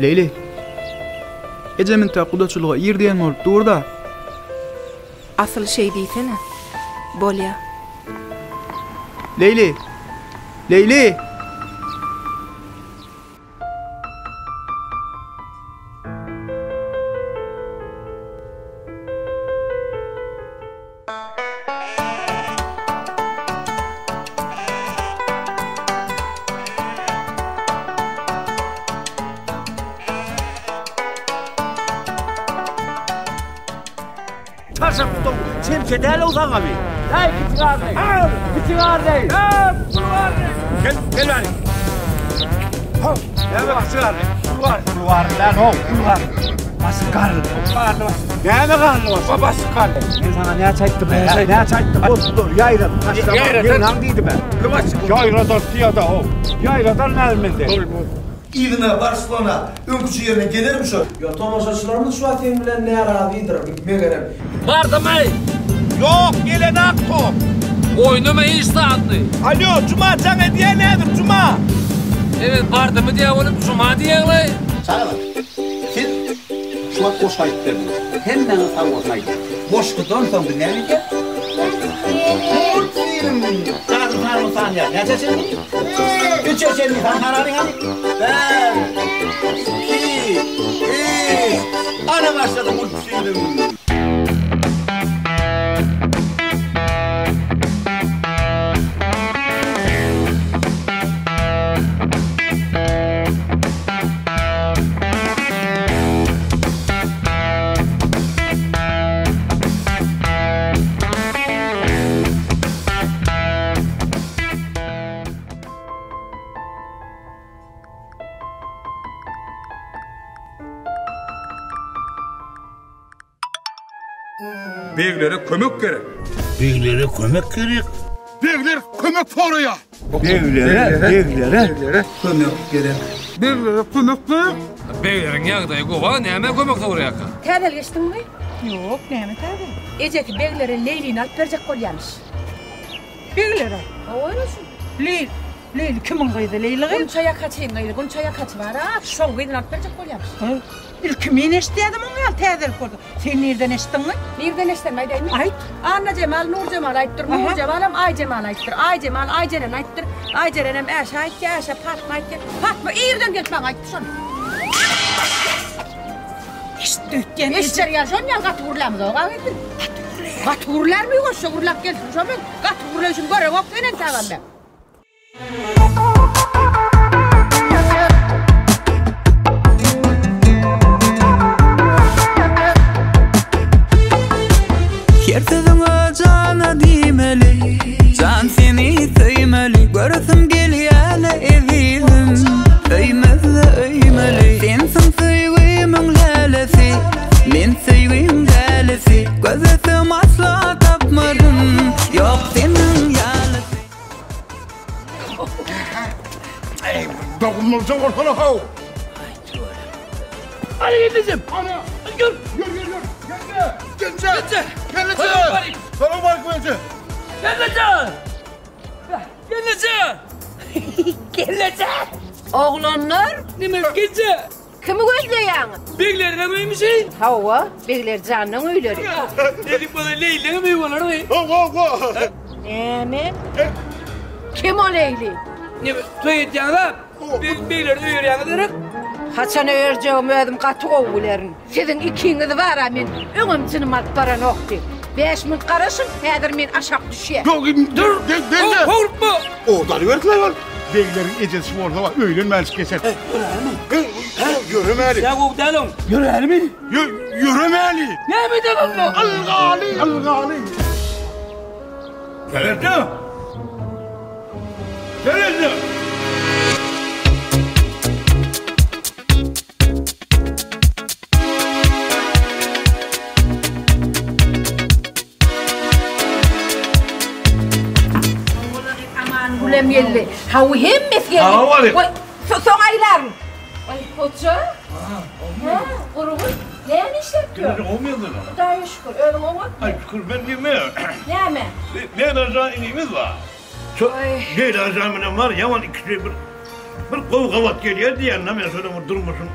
Leyli. Ecemin ta kudaçılığa ýerden bolup durda. Asıl şey diýsene. Bolýa. Leyli. Leyli. Taşak tutum, çemçe değil o zaman abi. Hey, küçük ağabey. Küçük ağabey. Gel bari. Gel bak küçük ağabey. Kulvar lan o, kulvar. Bası karlı. Ne karlı o? Babası karlı. Ben sana ne açayttım be? Ne açayttım? Dur, yayradım. Yayradım. Nandıydı be? Yayradım diye de o. Yayradım nerminde? İğne Barcelona önkücü yerine gelirmiş o. Ya tomaşaçılarımız şu atayım bilen ne arabidir bitmeye gerek. Vardım ey. Yok, gelen akto. Oynama istatlı. Alo, Cuma sana diye nedir Cuma? Evet, vardı mı diye oğlum, Cuma diye oğlum. Sana bak, sen şu an boş kayıt verdin. Hemen sen boş kayıt. Boş kutudan sonra ne diyecek? Sana sen ya, ne çeşin? Üç çeşin, sen kararın hani. Ben, iki, üç, ana başladı bu film. Beylere kömek gerek. Beylere kömek gerek. Beyler kömek foruya. Beylere Kömek gerek. Beylere kömek gerek. Beylerin yağdayı kova, neyme kömek de oraya kan. Tədel geçtin mi? Yok, neyme tədel? Eceki beylere Leyli'ni alıp verecek kolyanmış. Beylere. Öyle Leyli kimin kıydı Leyli kıydı? Gonçaya kaçayım Leyli, gonçaya kaç var ha? Şol beylini alıp verecek kolyanmış. İlkimin eştiyedim onu ya tədel kurdu. Sen nereden eştin mi? Nereden eşten ayday mı? Ayt. Anna Cemal, Nur Cemal ayttır, Nur Cemal'ım Ay Cemal ayttır. Ay Cemal, Ay Ceren ayttır. Ay Ceren'im Eşe ayttır, Eşe Fatma ayttır. Fatma iyirden geltmen ayttır şunu. İştükken. Eşcer yaşan ya katı vurlamız o ayttır. Katı vurlar mı yoksa vurlak gelsin şu an ben. Katı vurlar için göre yok denen tağım ben. Yertedime cana dimeli, can seni söymeli. Görüsüm geliyele ezilim, öymezle öymeli. Sensin sevgimin lelesi, men sevgim delesi. Gözesim asla tapmadım, yok senin yalesi. Dokunulca ortalık hav. Hadi gideceğim. Ana, gel. Gence. Selam aleyküm Gence. Gelece. Oğlanlar Ne mi gece? kimi gözleyen? Beylerine miymiş şey? Hava, beyler canın öyleri. Dedim bana Leyla mı var mı? Ne? Kim o Leyli? Ne tuyet yanında? Beyler uyur yanında. Haçan öğürceğim ödüm katı oğulerin. Sizin ikiniz var amin. Öğümcünüm alt para nokti. 5000 karışın, hedir min aşağı düşüyor. Yok, dur. Gence. Korkma. Oradan verdiler var. Beylerin ecesi orada var. Öyle melç keser. Yürümeli. Ya bu dalım. Yürümeli. Yürümeli. Ne mi dalım bu? Algali. Geleceğim. Aman gülem yelli. Havu hemmet yelli. Havu alayım. Son aylarım. Ay hoca. Grubu. Ne işletiyor? Olmuyordu lan. Daha şükür. Öyle olmadı. Ay şükür ben bilmiyorum. Ne mi? Ne racan inimiz var. Çok ne racanın var yaman ikisi bir kovu kavat geliyor diye anlamıyor sonra durmasın.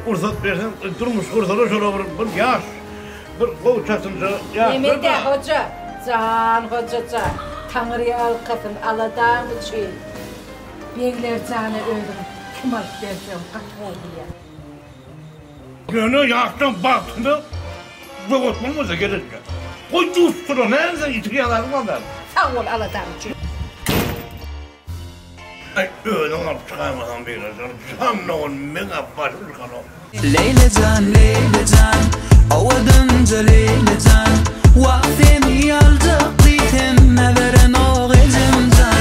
Fırsat versen durmuş kurtuluş olur bir yaş. Bir koğuşatınca yaş. Yemede hoca, can hocaca, Tanrı'ya alkasın aladağın için. Beyler canı öldüm, kim alıp versem katı ya. Gönü yaştan baktığında boğutmamıza gelir ya. Koy dostunu nereden itiyorlar mı ben? Sağ ol aladağın için. Ay öyle olup çıkamadan bir yazar. Canlı mega başım çıkalım. Leylecan, Leylecan, ovadınca Leylecan, vaktini alacak ditemme veren o gecimcan.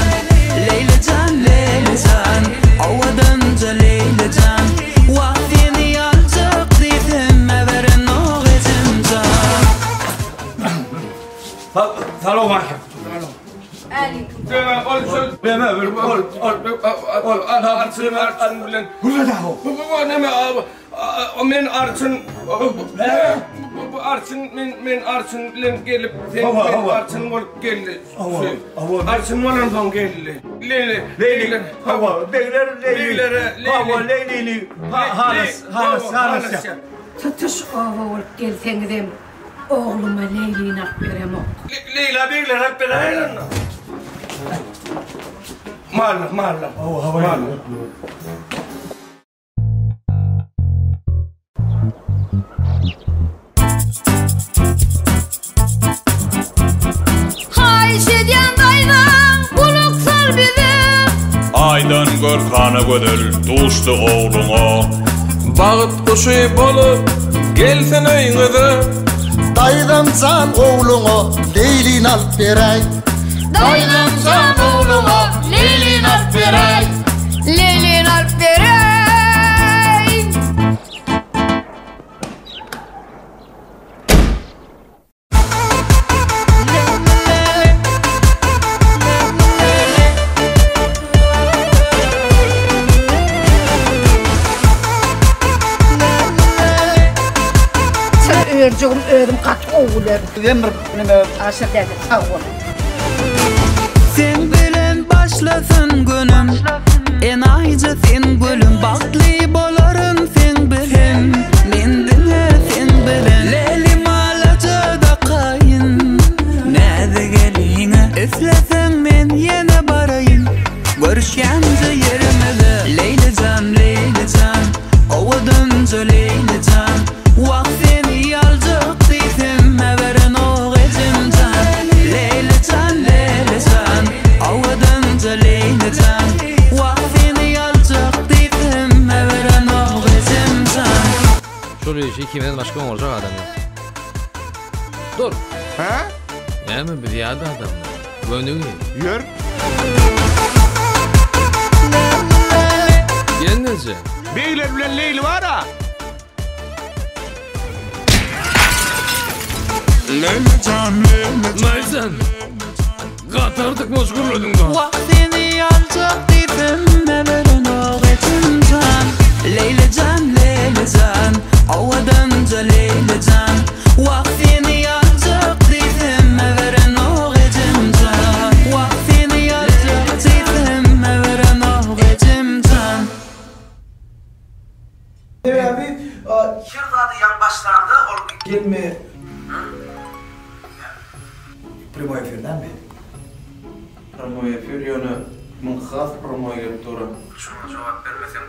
Leylecan, Leylecan, ovadınca Leylecan, vaktini alacak ditemme veren o gecimcan. Salo var. Men arçın men arçın bilen gelip arçın bolup geldi. Arçın bolan son geldi. Leyli. Hava, Leyli. Halas. Tutuş ova olup gelseniz oğluma Leyli'yi nak verem o. Leyla beyler hep beraber. Malla. Hava. Aydan görkanı gödül duştu oğluna. Bağıt kuşu bolup gelsen öyüňize. Daydan can oğluna Leylin alıp beray. Daydan can oğluna Leylin alıp beray. Leylin alıp beray. Örcüğüm ödüm katı oğullar. Demir aşağı dedi sağ ol. Sen bilen başlasın günüm, en aycı sen gülüm. Baktlı bolarım sen bilin, mendine sen bilin. Lelim alaca da kayın, nerede gelini üflesen men yine barayın. Görüşkence yerimize Leylecan, Leylecan, ovadınca Leylecan, vaktini alacak ditemme veren o gecimcan. Leylecan, Leylecan, ovadınca Leylecan, vaktini alacak ditemme veren o gecimcan. Şöyle işi kimden başka mı olacak adam ya? Dur. Ha? Ne mi bir yada adam? Gönlü Yür. Gelmeyecek. Beyler bilen Leyli var ha. Leylecan, Neysen? Katardık meşgul da. vaktini alacak ditemme veren o gecimcan. Leylecan, Leylecan, ovadınca Leylecan, vaktini alacak ditemme veren o gecimcan. Vaktini alacak ditemme veren o gecimcan. Abi, şırdadı yan başlarında olup gelme. Primo efirden mi? Primo efir yönü mınxas primo efir dura. Şuna cevap vermesen,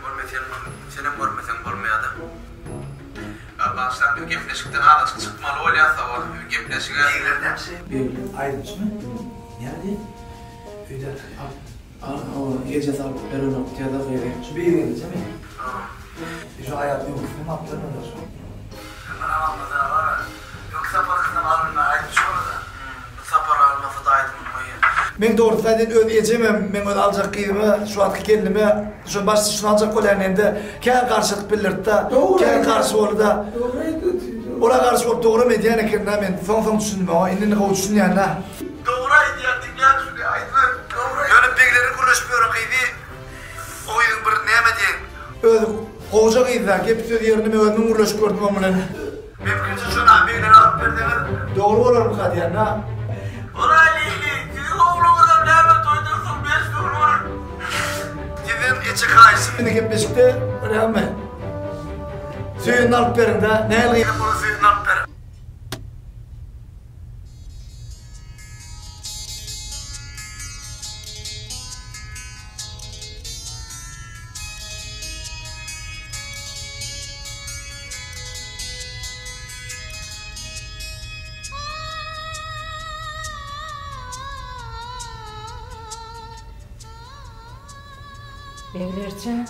senin görmesen olmayadı. Baştan bir gepleşikten ağaç çıkmalı olyasa o gepleşike. Beylerden Beyler ayrılmış mı? Nerede? Öyle. O gece salıp ben onu tiyada koyayım. Şu beyler değil mi? Şu hayatı yok. Ne yaptın da şu? Bana almadan var. Yoksa parasından almına ayrılmış orada. Sapar alması da aydın koyayım. Ben doğru zaten ödeyeceğim. Ben öyle alacak kıyımı, şu anki kendime, şu başta şunu alacak kolayın hem kâr karşılık bilirdi da, kâr karşı olur da. Ola karşı olup doğru mu diyene kendine ben son düşündüm ama indini kovu düşündüm yani ha. Doğruydu ya, dinleyen şunu aydın. Yönüp bekleri kuruşmuyorum kıydı. Oydun bir neyme diyen. Öyle kovuca kıydılar, hepsi yerini ben ödümün kuruluş gördüm ama bunu. Mümkünse şuna bekleri alıp verdiğiniz doğru olur mu kadar yani ha? Ola Lili, sizin oğlunuzdan neyme doydursun 5 gün olur. Gidin içi kayısı. Beni hep beşikte öyle mi? Suyun alıp verin de. Ne alayım bunu suyun alıp verin. Evlercan.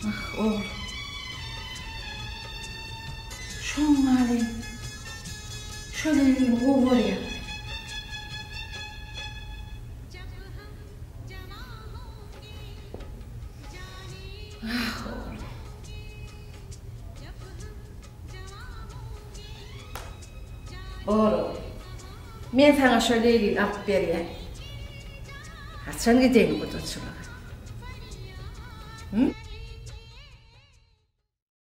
Ah oğlum. Şunun hali. Şöyle elini o var ya. Ah oğlum. Oğlum. Ben sana şöyle elini alıp vereyim. Sen gideyim bu da çılığa. Hı?